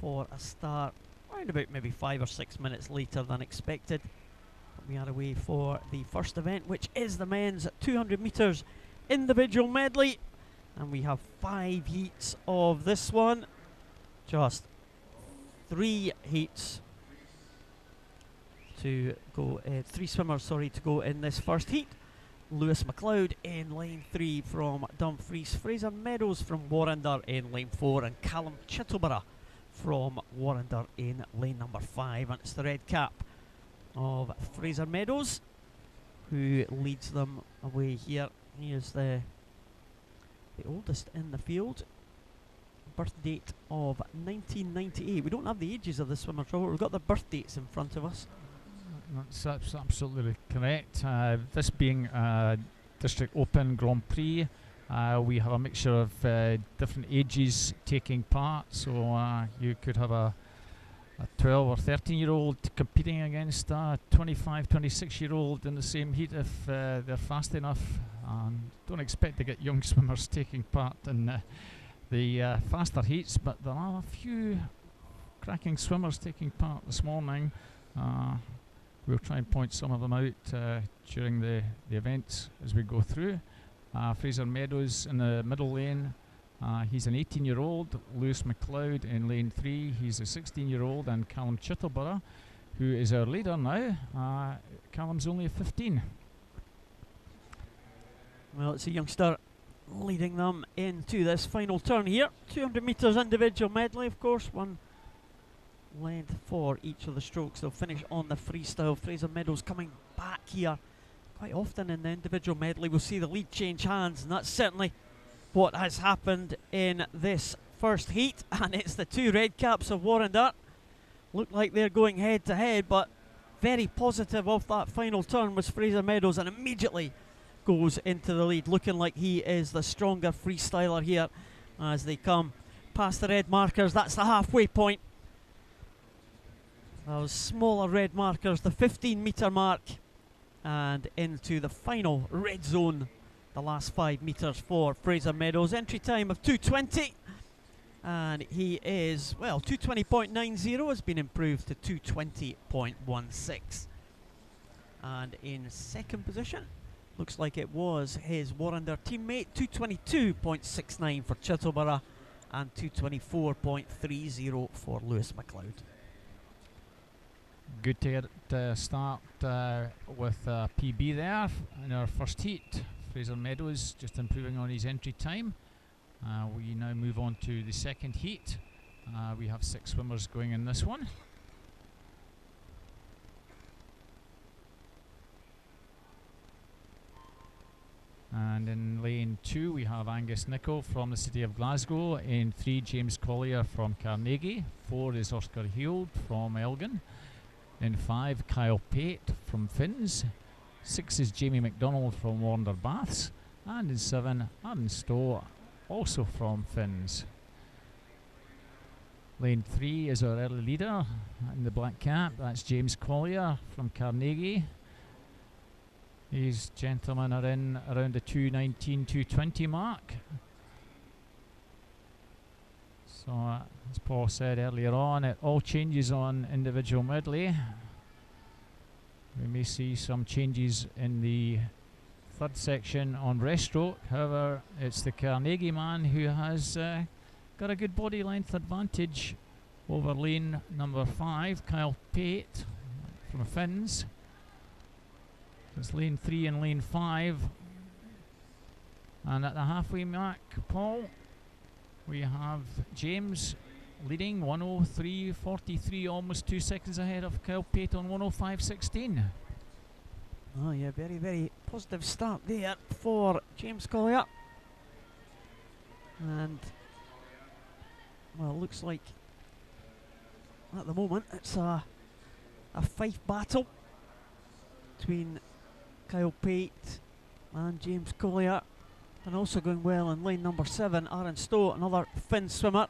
for a start around about maybe 5 or 6 minutes later than expected. But we are away for the first event, which is the men's 200 metres individual medley. And we have 5 heats of this one. Just 3 heats to go, 3 swimmers, to go in this first heat. Lewis McLeod in lane 3 from Dumfries, Fraser Meadows from Warrender in lane 4, and Callum Chittleborough from Warrender in lane number 5. And it's the red cap of Fraser Meadows who leads them away here. He is the oldest in the field. Birth date of 1998. We don't have the ages of the swimmers, Robert. We've got the birth dates in front of us. That's absolutely correct. This being a District Open Grand Prix, we have a mixture of different ages taking part. So you could have a 12 or 13 year old competing against a 25, 26 year old in the same heat if they're fast enough. Don't expect to get young swimmers taking part in the faster heats, but there are a few cracking swimmers taking part this morning. We'll try and point some of them out during the event as we go through. Fraser Meadows in the middle lane. He's an 18-year-old. Lewis McLeod in lane 3. He's a 16-year-old. And Callum Chittleborough, who is our leader now. Callum's only 15. Well, it's a youngster leading them into this final turn here. 200 metres individual medley, of course. One length for each of the strokes. They'll finish on the freestyle. Fraser Meadows coming back here. Quite often in the individual medley we'll see the lead change hands, and that's certainly what has happened in this first heat. And it's the 2 red caps of Warrender. Look like they're going head to head, but very positive off that final turn was Fraser Meadows, and immediately goes into the lead, looking like he is the stronger freestyler here as they come past the red markers. That's the halfway point. Those smaller red markers, the 15-metre mark, and into the final red zone, the last 5 metres for Fraser Meadows. Entry time of 2:20, and he is, well, 2:20.90 has been improved to 2:20.16. And in second position, looks like it was his Warrender teammate, 2:22.69 for Chittleborough and 2:24.30 for Lewis McLeod. Good to get start with PB there in our first heat. Fraser Meadows just improving on his entry time. We now move on to the second heat. We have 6 swimmers going in this one. And in lane 2 we have Angus Nicol from the city of Glasgow. In 3, James Collier from Carnegie. 4 is Oscar Heald from Elgin. In 5, Kyle Pate from Finns. 6 is Jamie McDonald from Warrender Baths. And in 7, Aaron Stowe, also from Finns. Lane 3 is our early leader in the black cap. That's James Collier from Carnegie. These gentlemen are in around the 2:19, 2:20 mark. So as Paul said earlier on, it all changes on individual medley. We may see some changes in the third section on breaststroke. However, it's the Carnegie man who has got a good body length advantage over lane number 5, Kyle Pate from Finns. It's lane 3 and lane 5. And at the halfway mark, Paul, we have James leading 1:03.43, almost 2 seconds ahead of Kyle Pate on 1:05.16. Oh yeah, very, very positive start there for James Collier. And, well, it looks like at the moment it's a fife battle between Kyle Pate and James Collier. And also going well in lane number 7, Aaron Stowe, another Finn swimmer.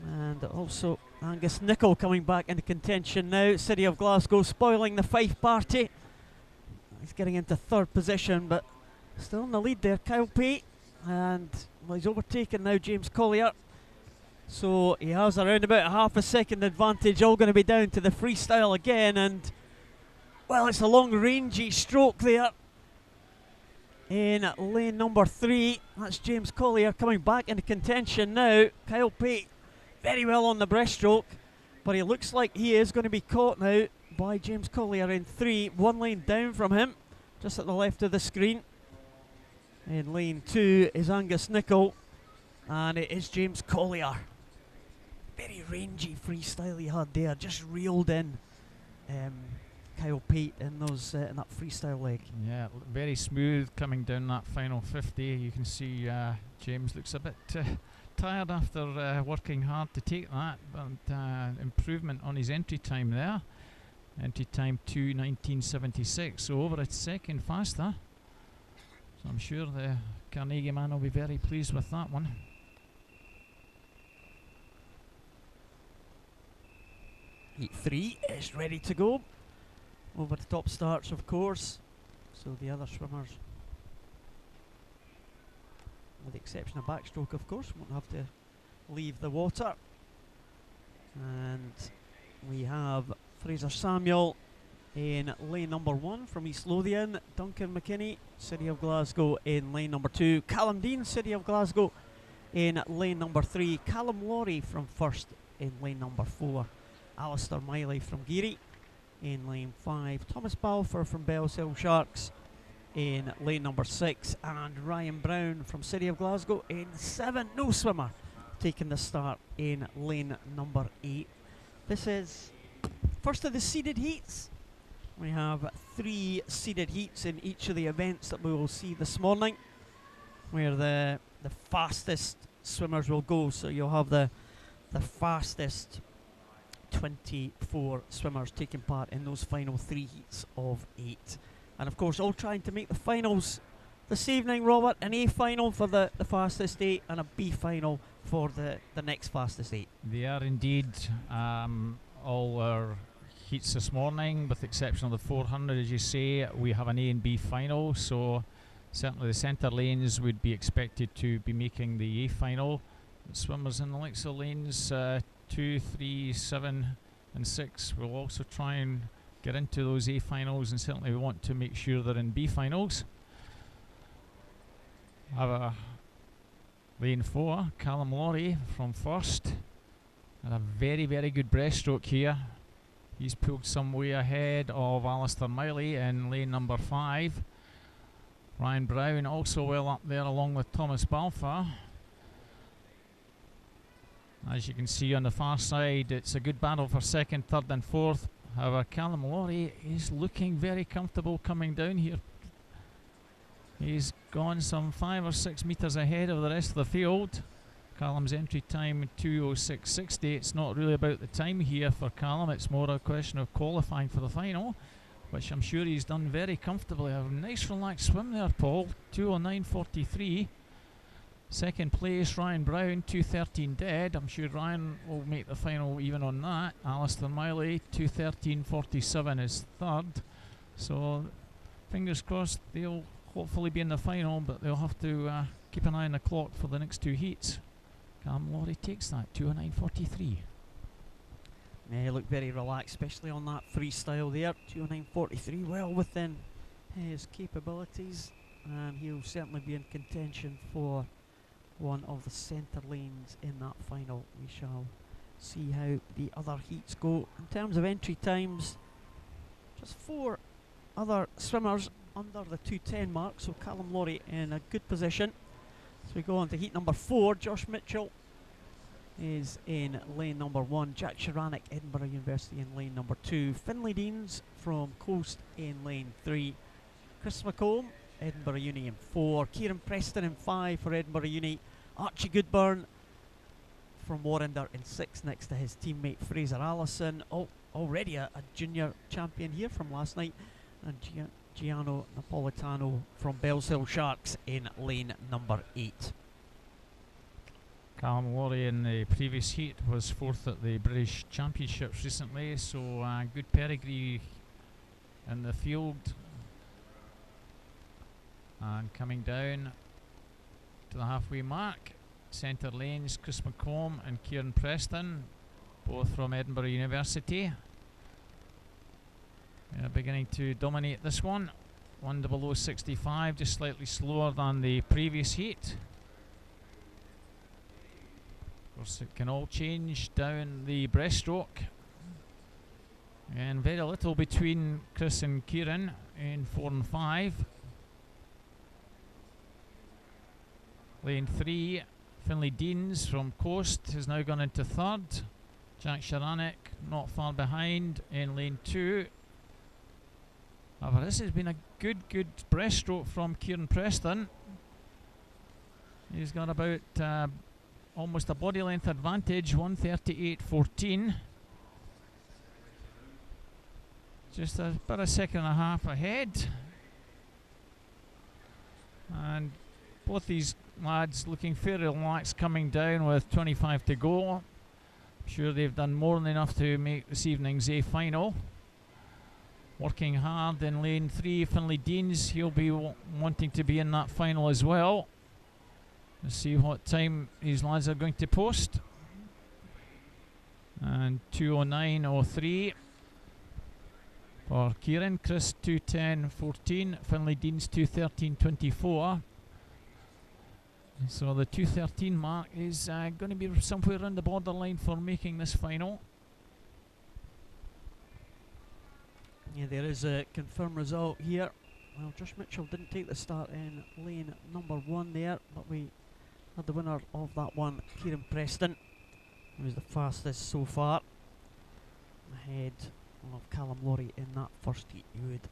And also Angus Nicol coming back into contention now. City of Glasgow spoiling the Fife party. He's getting into 3rd position, but still in the lead there, Kyle Pate. And well, he's overtaken now James Collier. So he has around about a half a second advantage, all going to be down to the freestyle again. And, well, it's a long rangey stroke there in lane number 3. That's James Collier coming back into contention now. Kyle Pate very well on the breaststroke, but he looks like he is going to be caught now by James Collier in 3, 1 lane down from him, just at the left of the screen. In lane 2 is Angus Nicol, and it is James Collier. Very rangy freestyle he had there, just reeled in Kyle Pate in those in that freestyle leg. Yeah, very smooth coming down that final 50. You can see James looks a bit tired after working hard to take that, but improvement on his entry time there. Entry time 2:19.76, so over a second faster. So I'm sure the Carnegie man will be very pleased with that one. Heat 3 is ready to go. Over the top starts, of course. So the other swimmers, with the exception of backstroke, of course, won't have to leave the water. And we have Fraser Samuel in lane number 1 from East Lothian. Duncan McKinney, City of Glasgow, in lane number 2. Callum Dean, City of Glasgow, in lane number 3. Callum Laurie from First in lane number 4. Alistair Miley from Geary in lane 5. Thomas Balfour from Bellshill Sharks in lane number 6. And Ryan Brown from City of Glasgow in 7. No swimmer taking the start in lane number 8. This is first of the seeded heats. We have 3 seeded heats in each of the events that we will see this morning, where the fastest swimmers will go. So you'll have the fastest 24 swimmers taking part in those final 3 heats of 8. And of course, all trying to make the finals this evening, Robert. An A final for the fastest 8 and a B final for the next fastest 8. They are indeed. All our heats this morning, with the exception of the 400, as you say, we have an A and B final. So certainly the centre lanes would be expected to be making the A final. The swimmers in the likes of lanes 2, 3, 7 and 6 will also try and get into those A finals, and certainly we want to make sure they're in B finals. Have a lane 4, Callum Laurie from First, and a very, very good breaststroke here. He's pulled some way ahead of Alistair Miley in lane number 5. Ryan Brown also well up there along with Thomas Balfour. As you can see on the far side, it's a good battle for 2nd, 3rd and 4th. However, Callum Laurie is looking very comfortable coming down here. He's gone some 5 or 6 metres ahead of the rest of the field. Callum's entry time 2:06.60. It's not really about the time here for Callum, it's more a question of qualifying for the final, which I'm sure he's done very comfortably. A nice relaxed swim there, Paul. 2:09.43. 2nd place, Ryan Brown, 2:13 dead. I'm sure Ryan will make the final even on that. Alistair Miley, 2:13.47 is 3rd. So fingers crossed they'll hopefully be in the final, but they'll have to keep an eye on the clock for the next 2 heats. Callum Laurie takes that, 2:09.43. Yeah, he looked very relaxed, especially on that freestyle there. 2:09.43, well within his capabilities, and he'll certainly be in contention for one of the centre lanes in that final. We shall see how the other heats go. In terms of entry times, just 4 other swimmers under the 2:10 mark, so Callum Laurie in a good position. So we go on to heat number 4. Josh Mitchell is in lane number 1. Jack Sharanek, Edinburgh University, in lane number 2. Finlay Deans from Coast in lane 3. Chris McComb, Edinburgh Uni, in 4. Kieran Preston in 5 for Edinburgh Uni. Archie Goodburn from Warrender in 6, next to his teammate Fraser Allison. Already a junior champion here from last night. And Giano Napolitano from Bellshill Sharks in lane number 8. Callum Laurie in the previous heat was 4th at the British Championships recently, so good pedigree in the field. And coming down to the halfway mark, centre lanes, Chris McComb and Kieran Preston, both from Edinburgh University. They're beginning to dominate this one. 1:00:65, just slightly slower than the previous heat. Of course, it can all change down the breaststroke. And very little between Chris and Kieran in 4 and 5. Lane 3, Finlay Deans from Coast has now gone into 3rd. Jack Sharanek not far behind in lane 2. However, this has been a good breaststroke from Kieran Preston. He's got about almost a body length advantage, 1:38.14. Just about a second and a half ahead. And both these lads looking fairly relaxed coming down with 25 to go. I'm sure they've done more than enough to make this evening's A final. Working hard in lane 3, Finlay Deans. He'll be wanting to be in that final as well. Let's see what time these lads are going to post. And 2:09.03 for Kieran. Chris 2:10.14. Finlay Deans 2:13.24. So the 2:13 mark is going to be somewhere around the borderline for making this final. Yeah, there is a confirmed result here. Well, Josh Mitchell didn't take the start in lane number 1 there, but we had the winner of that one, Kieran Preston, who was the fastest so far, ahead of Callum Laurie in that first heat. You would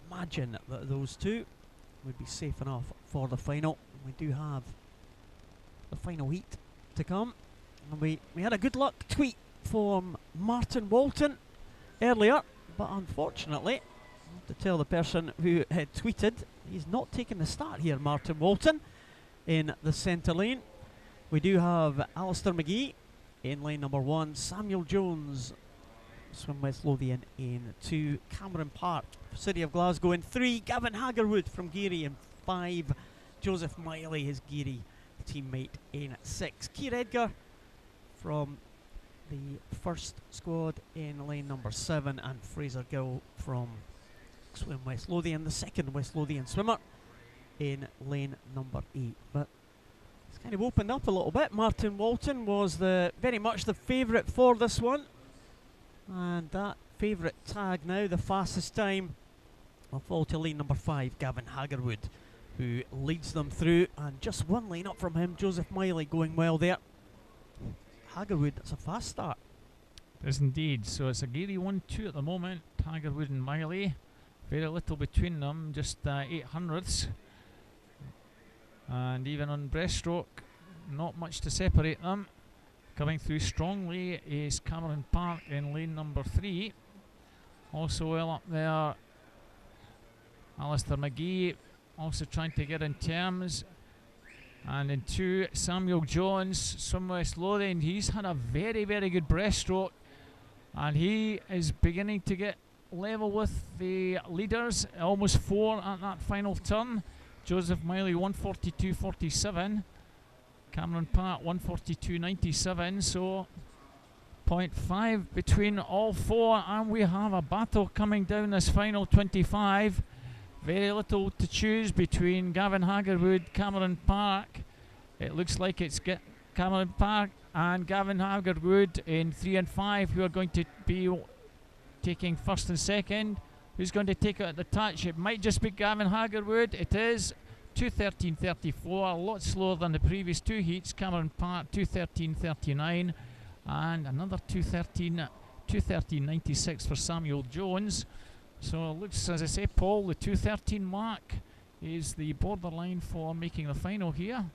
imagine that those two would be safe enough for the final. We do have the final heat to come, and we had a good luck tweet from Martin Walton earlier, but unfortunately, I have to tell the person who had tweeted, he's not taking the start here, Martin Walton, in the centre lane. We do have Alistair McGee in lane number 1, Samuel Jones, Swim West Lothian in 2, Cameron Park, City of Glasgow in 3, Gavin Hagerwood from Geary in 5, Joseph Miley, his Geary teammate, in 6, Keir Edgar from the first squad in lane number 7, and Fraser Gill from Swim West Lothian, the second West Lothian swimmer, in lane number 8. But it's kind of opened up a little bit. Martin Walton was very much the favourite for this one, and that favourite tag now, the fastest time, will fall to lane number 5, Gavin Hagerwood, who leads them through, and just one lane up from him, Joseph Miley going well there. Hagerwood, that's a fast start. It is indeed. So it's a Geary 1-2 at the moment, Hagerwood and Miley. Very little between them, just 800ths. And even on breaststroke, not much to separate them. Coming through strongly is Cameron Park in lane number 3. Also well up there, Alistair McGee, also trying to get in terms. And in 2, Samuel Jones, Swim West Lothian. He's had a very good breaststroke, and he is beginning to get level with the leaders, almost 4 at that final turn. Joseph Miley 1:42.47, Cameron Park 1:42.97, so 0.5 between all 4, and we have a battle coming down this final 25. Very little to choose between Gavin Hagerwood, Cameron Park. It looks like it's Cameron Park and Gavin Hagerwood in 3 and 5 who are going to be taking first and second. Who's going to take it at the touch? It might just be Gavin Hagerwood. It is 2:13.34, a lot slower than the previous 2 heats. Cameron Park 2:13.39, and another 2:13.96 for Samuel Jones. So it looks, as I say, Paul, the 2:13 mark is the borderline for making the final here.